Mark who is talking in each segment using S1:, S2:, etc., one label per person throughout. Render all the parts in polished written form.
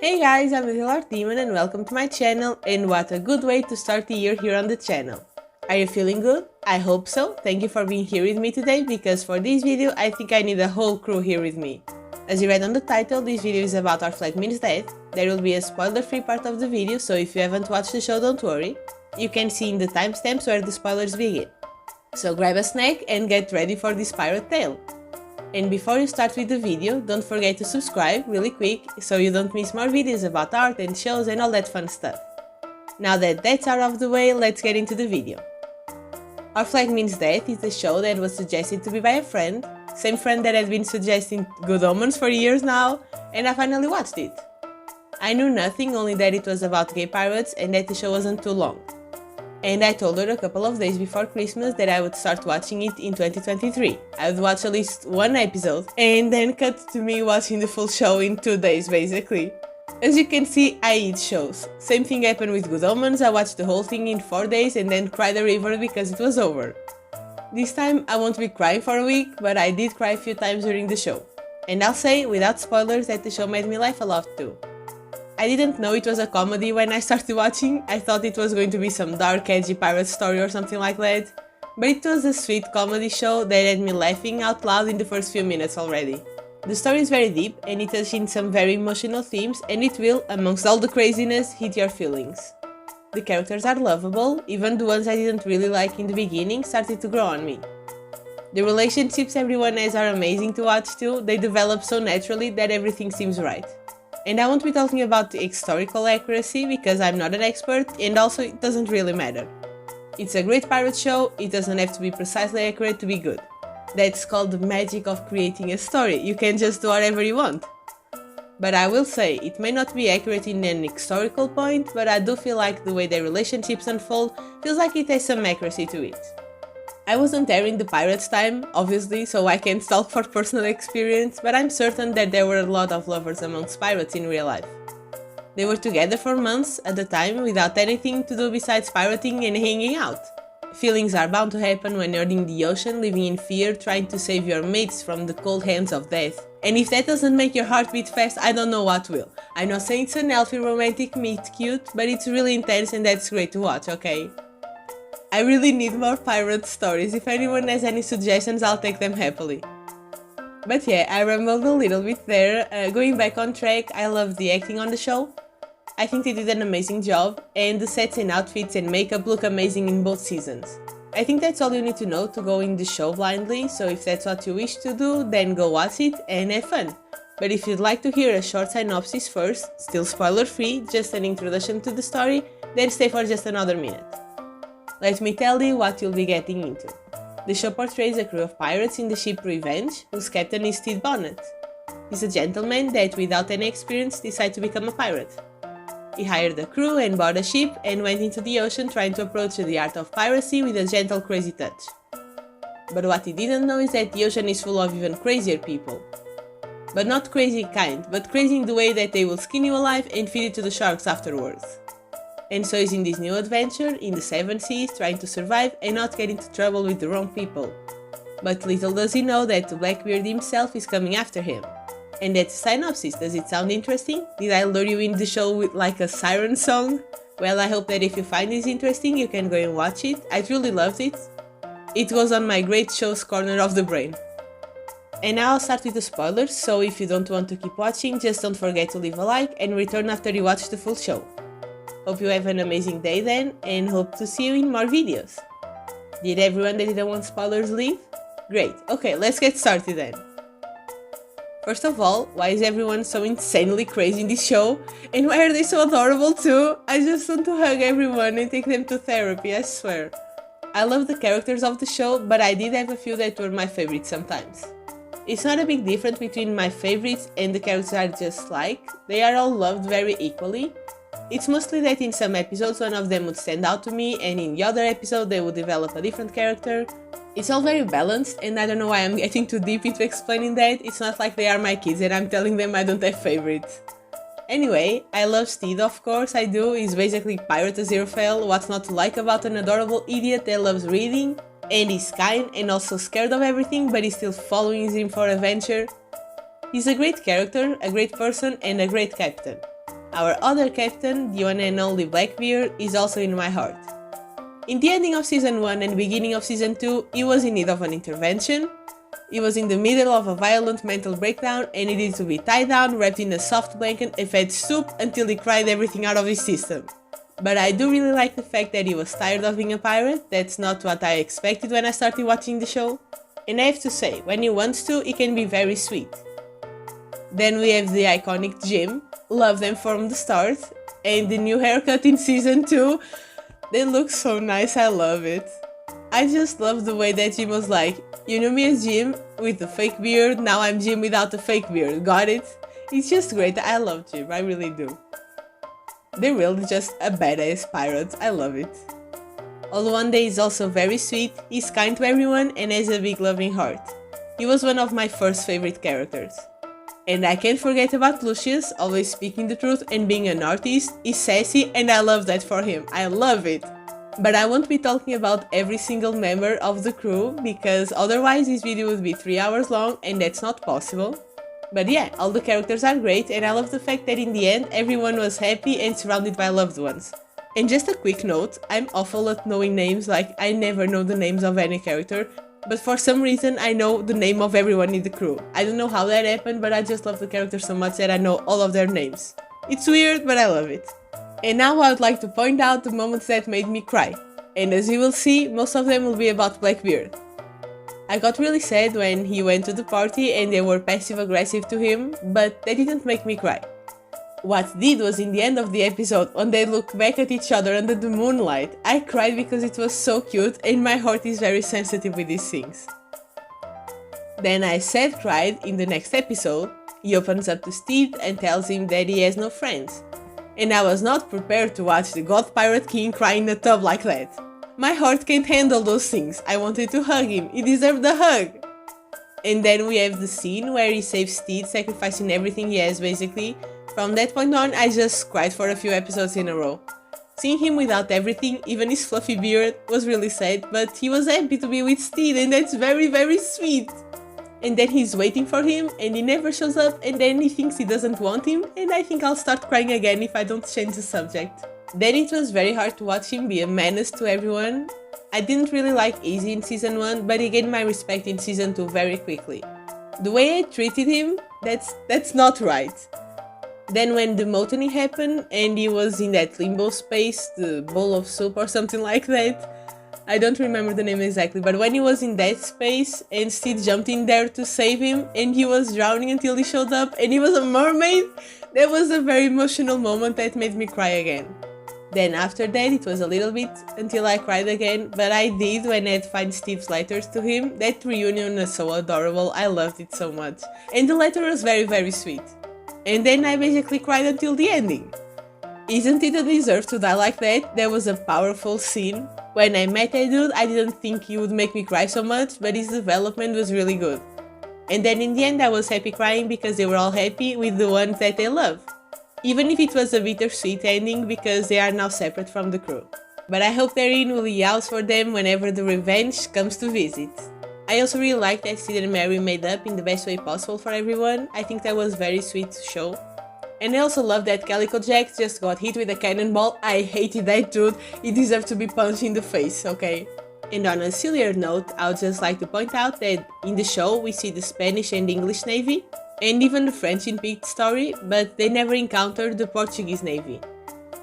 S1: Hey guys, I'm the Art Demon and welcome to my channel, and what a good way to start the year here on the channel. Are you feeling good? I hope so. Thank you for being here with me today, because for this video I think I need a whole crew here with me. As you read on the title, this video is about Our Flag Means Death. There will be a spoiler-free part of the video, so if you haven't watched the show, don't worry. You can see in the timestamps where the spoilers begin. So grab a snack and get ready for this pirate tale. And before you start with the video, don't forget to subscribe really quick so you don't miss more videos about art and shows and all that fun stuff. Now that that's out of the way, let's get into the video. Our Flag Means Death is a show that was suggested to me by a friend, same friend that had been suggesting Good Omens for years now, and I finally watched it. I knew nothing, only that it was about gay pirates and that the show wasn't too long. And I told her a couple of days before Christmas that I would start watching it in 2023. I would watch at least one episode and then cut to me watching the full show in 2 days basically. As you can see, I eat shows. Same thing happened with Good Omens. I watched the whole thing in 4 days and then cried a river because it was over. This time I won't be crying for a week, but I did cry a few times during the show. And I'll say, without spoilers, that the show made me laugh a lot too. I didn't know it was a comedy when I started watching. I thought it was going to be some dark, edgy pirate story or something like that. But it was a sweet comedy show that had me laughing out loud in the first few minutes already. The story is very deep and it touches on some very emotional themes, and it will, amongst all the craziness, hit your feelings. The characters are lovable, even the ones I didn't really like in the beginning started to grow on me. The relationships everyone has are amazing to watch too. They develop so naturally that everything seems right. And I won't be talking about the historical accuracy because I'm not an expert, and also it doesn't really matter. It's a great pirate show, it doesn't have to be precisely accurate to be good. That's called the magic of creating a story, you can just do whatever you want. But I will say, it may not be accurate in an historical point, but I do feel like the way their relationships unfold feels like it has some accuracy to it. I wasn't there in the pirates' time, obviously, so I can't talk for personal experience, but I'm certain that there were a lot of lovers amongst pirates in real life. They were together for months at a time without anything to do besides pirating and hanging out. Feelings are bound to happen when you're in the ocean, living in fear, trying to save your mates from the cold hands of death. And if that doesn't make your heart beat fast, I don't know what will. I'm not saying it's an healthy romantic meet cute, but it's really intense and that's great to watch, okay? I really need more pirate stories. If anyone has any suggestions, I'll take them happily. But yeah, I rambled a little bit there. Going back on track, I love the acting on the show. I think they did an amazing job, and the sets and outfits and makeup look amazing in both seasons. I think that's all you need to know to go in the show blindly, so if that's what you wish to do, then go watch it and have fun. But if you'd like to hear a short synopsis first, still spoiler free, just an introduction to the story, then stay for just another minute. Let me tell you what you'll be getting into. The show portrays a crew of pirates in the ship Revenge, whose captain is Stede Bonnet. He's a gentleman that, without any experience, decided to become a pirate. He hired a crew and bought a ship and went into the ocean trying to approach the art of piracy with a gentle, crazy touch. But what he didn't know is that the ocean is full of even crazier people. But not crazy kind, but crazy in the way that they will skin you alive and feed it to the sharks afterwards. And so he's in this new adventure in the 7 seas, trying to survive and not get into trouble with the wrong people. But little does he know that the Blackbeard himself is coming after him. And that's the synopsis. Does it sound interesting? Did I lure you in the show with like a siren song? Well, I hope that if you find this interesting, you can go and watch it. I truly loved it. It goes on my great shows corner of the brain. And now I'll start with the spoilers, so if you don't want to keep watching, just don't forget to leave a like and return after you watch the full show. Hope you have an amazing day then, and hope to see you in more videos. Did everyone that didn't want spoilers leave? Great, okay, let's get started then. First of all, why is everyone so insanely crazy in this show? And why are they so adorable too? I just want to hug everyone and take them to therapy, I swear. I love the characters of the show, but I did have a few that were my favorites sometimes. It's not a big difference between my favorites and the characters I just like. They are all loved very equally. It's mostly that in some episodes one of them would stand out to me, and in the other episode they would develop a different character. It's all very balanced, and I don't know why I'm getting too deep into explaining that. It's not like they are my kids and I'm telling them I don't have favorites. Anyway, I love Stede, of course I do. He's basically Pirate Aziraphale. What's not to like about an adorable idiot that loves reading? And he's kind and also scared of everything, but he's still following his dream for adventure. He's a great character, a great person, and a great captain. Our other captain, the one and only Blackbeard, is also in my heart. In the ending of Season 1 and beginning of Season 2, he was in need of an intervention. He was in the middle of a violent mental breakdown and needed to be tied down, wrapped in a soft blanket and fed soup until he cried everything out of his system. But I do really like the fact that he was tired of being a pirate. That's not what I expected when I started watching the show. And I have to say, when he wants to, he can be very sweet. Then we have the iconic Jim, love them from the start, and the new haircut in Season 2, they look so nice, I love it. I just love the way that Jim was like, you know me as Jim with the fake beard, now I'm Jim without the fake beard, got it? It's just great, I love Jim, I really do. They're really just a badass pirate, I love it. Oluwande is also very sweet, he's kind to everyone and has a big loving heart. He was one of my first favorite characters. And I can't forget about Lucius, always speaking the truth and being an artist. He's sassy and I love that for him, I love it. But I won't be talking about every single member of the crew because otherwise this video would be 3 hours long and that's not possible. But yeah, all the characters are great and I love the fact that in the end everyone was happy and surrounded by loved ones. And just a quick note, I'm awful at knowing names, like I never know the names of any character. But for some reason I know the name of everyone in the crew. I don't know how that happened, but I just love the characters so much that I know all of their names. It's weird, but I love it. And now I would like to point out the moments that made me cry. And as you will see, most of them will be about Blackbeard. I got really sad when he went to the party and they were passive aggressive to him, but that didn't make me cry. What did was in the end of the episode, when they looked back at each other under the moonlight, I cried because it was so cute and my heart is very sensitive with these things. Then I sad cried in the next episode. He opens up to Steve and tells him that he has no friends. And I was not prepared to watch the God Pirate King cry in a tub like that. My heart can't handle those things. I wanted to hug him, he deserved a hug. And then we have the scene where he saves Steve, sacrificing everything he has basically. From that point on, I just cried for a few episodes in a row. Seeing him without everything, even his fluffy beard, was really sad, but he was happy to be with Steed and that's very very sweet. And then he's waiting for him and he never shows up and then he thinks he doesn't want him and I think I'll start crying again if I don't change the subject. Then it was very hard to watch him be a menace to everyone. I didn't really like Easy in Season 1, but he gained my respect in Season 2 very quickly. The way I treated him, that's not right. Then when the mutiny happened and he was in that limbo space, the bowl of soup or something like that, I don't remember the name exactly, but when he was in that space and Steve jumped in there to save him and he was drowning until he showed up and he was a mermaid, that was a very emotional moment that made me cry again. Then after that it was a little bit until I cried again, but I did when I'd find Steve's letters to him. That reunion was so adorable, I loved it so much. And the letter was very very sweet. And then I basically cried until the ending. Isn't it a deserve to die like that? That was a powerful scene. When I met that dude, I didn't think he would make me cry so much, but his development was really good. And then in the end I was happy crying because they were all happy with the ones that they love. Even if it was a bittersweet ending because they are now separate from the crew. But I hope their inn will be house for them whenever the Revenge comes to visit. I also really like that Sid and Mary made up in the best way possible for everyone. I think that was very sweet to show. And I also love that Calico Jack just got hit with a cannonball. I hated that dude, he deserved to be punched in the face, okay? And on a sillier note, I would just like to point out that in the show we see the Spanish and English Navy, and even the French in Pete's story, but they never encountered the Portuguese Navy.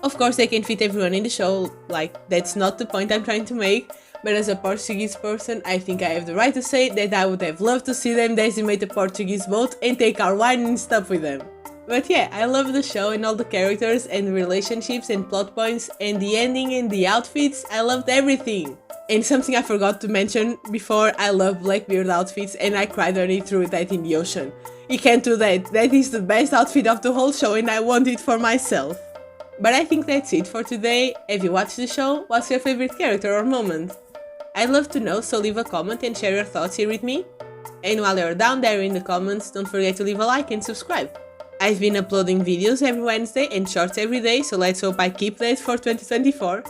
S1: Of course they can fit everyone in the show, like that's not the point I'm trying to make, but as a Portuguese person I think I have the right to say that I would have loved to see them decimate a Portuguese boat and take our wine and stuff with them. But yeah, I love the show and all the characters and the relationships and plot points and the ending and the outfits, I loved everything! And something I forgot to mention before, I love Blackbeard outfits and I cried when he threw that in the ocean. He can't do that, that is the best outfit of the whole show and I want it for myself. But I think that's it for today. Have you watched the show? What's your favorite character or moment? I'd love to know, so leave a comment and share your thoughts here with me. And while you're down there in the comments, don't forget to leave a like and subscribe. I've been uploading videos every Wednesday and shorts every day, so let's hope I keep that for 2024.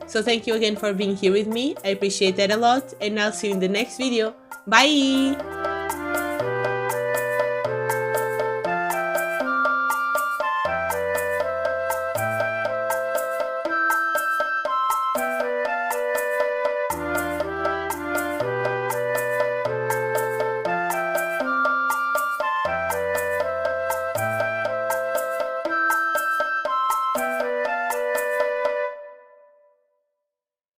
S1: So thank you again for being here with me, I appreciate that a lot, and I'll see you in the next video. Bye!